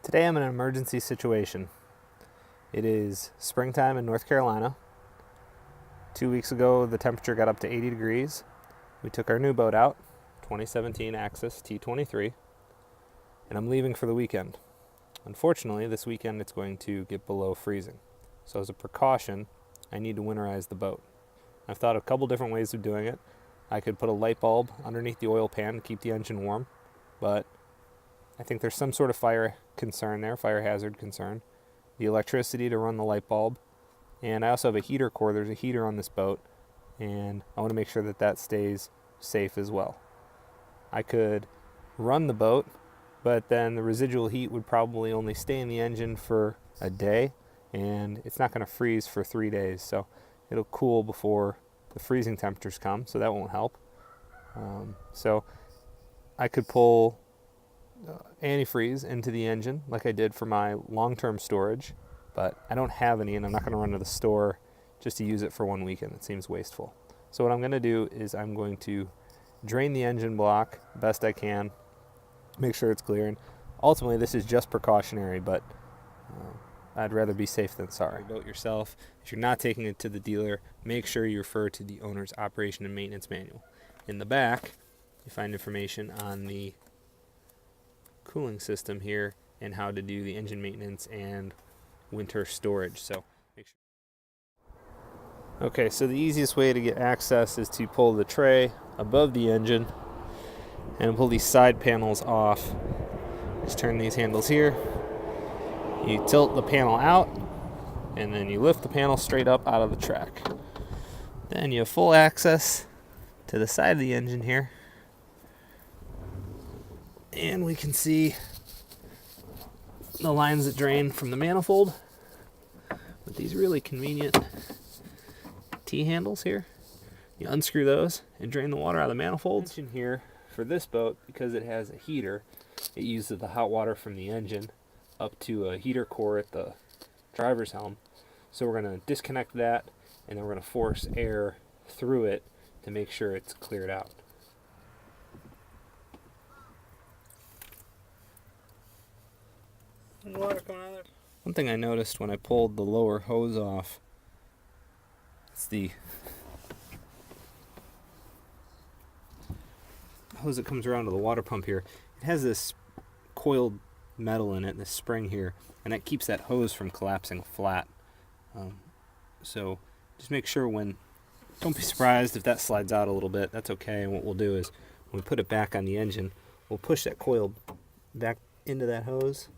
Today I'm in an emergency situation. It is springtime in North Carolina. 2 weeks ago the temperature got up to 80 degrees. We took our new boat out, 2017 AXIS T23, and I'm leaving for the weekend. Unfortunately, this weekend it's going to get below freezing. So as a precaution, I need to winterize the boat. I've thought of a couple different ways of doing it. I could put a light bulb underneath the oil pan to keep the engine warm, but I think there's some sort of fire concern there, fire hazard concern. The electricity to run the light bulb, and I also have a heater core. There's a heater on this boat, and I want to make sure that that stays safe as well. I could run the boat, but then the residual heat would probably only stay in the engine for a day, and it's not going to freeze for 3 days, so it'll cool before the freezing temperatures come, so that won't help. So I could pull antifreeze into the engine like I did for my long-term storage, but I don't have any, and I'm not going to run to the store just to use it for 1 weekend. It seems wasteful. So what I'm going to do is I'm going to drain the engine block best I can, make sure it's clear, and ultimately this is just precautionary, but I'd rather be safe than sorry. Boat yourself. If you're not taking it to the dealer, make sure you refer to the owner's operation and maintenance manual. In the back you find information on the cooling system here and how to do the engine maintenance and winter storage. So make sure. Okay, so the easiest way to get access is to pull the tray above the engine and pull these side panels off. Just turn these handles here. You tilt the panel out and then you lift the panel straight up out of the track. Then you have full access to the side of the engine here. And we can see the lines that drain from the manifold with these really convenient T-handles here. You unscrew those and drain the water out of the manifolds. In here for this boat, because it has a heater, it uses the hot water from the engine up to a heater core at the driver's helm. So we're going to disconnect that, and then we're going to force air through it to make sure it's cleared out. Water coming out of there. One thing I noticed when I pulled the lower hose off, it's the hose that comes around to the water pump here. It has this coiled metal in it, this spring here, and that keeps that hose from collapsing flat. So just make sure don't be surprised if that slides out a little bit. That's okay, and what we'll do is when we put it back on the engine, we'll push that coil back into that hose.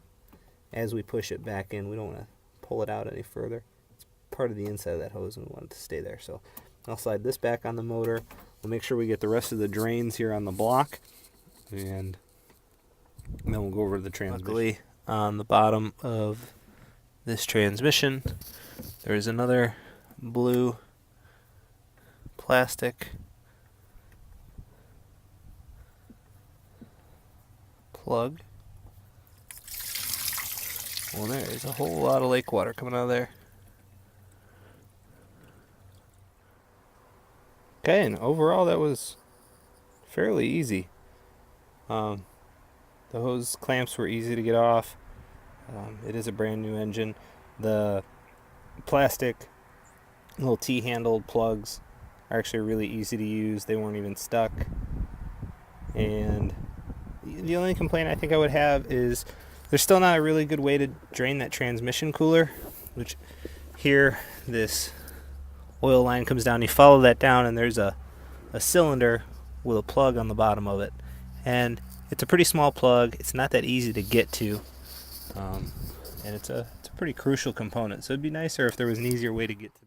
As we push it back in, we don't want to pull it out any further. It's part of the inside of that hose, and we want it to stay there. So I'll slide this back on the motor. We'll make sure we get the rest of the drains here on the block, and then we'll go over to the transmission. Luckily, on the bottom of this transmission, there's another blue plastic plug. Well, there's a whole lot of lake water coming out of there. Okay, and overall that was fairly easy. The hose clamps were easy to get off. It is a brand new engine. The plastic little T-handled plugs are actually really easy to use. They weren't even stuck. And the only complaint I think I would have is there's still not a really good way to drain that transmission cooler, which here this oil line comes down. You follow that down and there's a cylinder with a plug on the bottom of it. And it's a pretty small plug. It's not that easy to get to. And it's a pretty crucial component. So it'd be nicer if there was an easier way to get to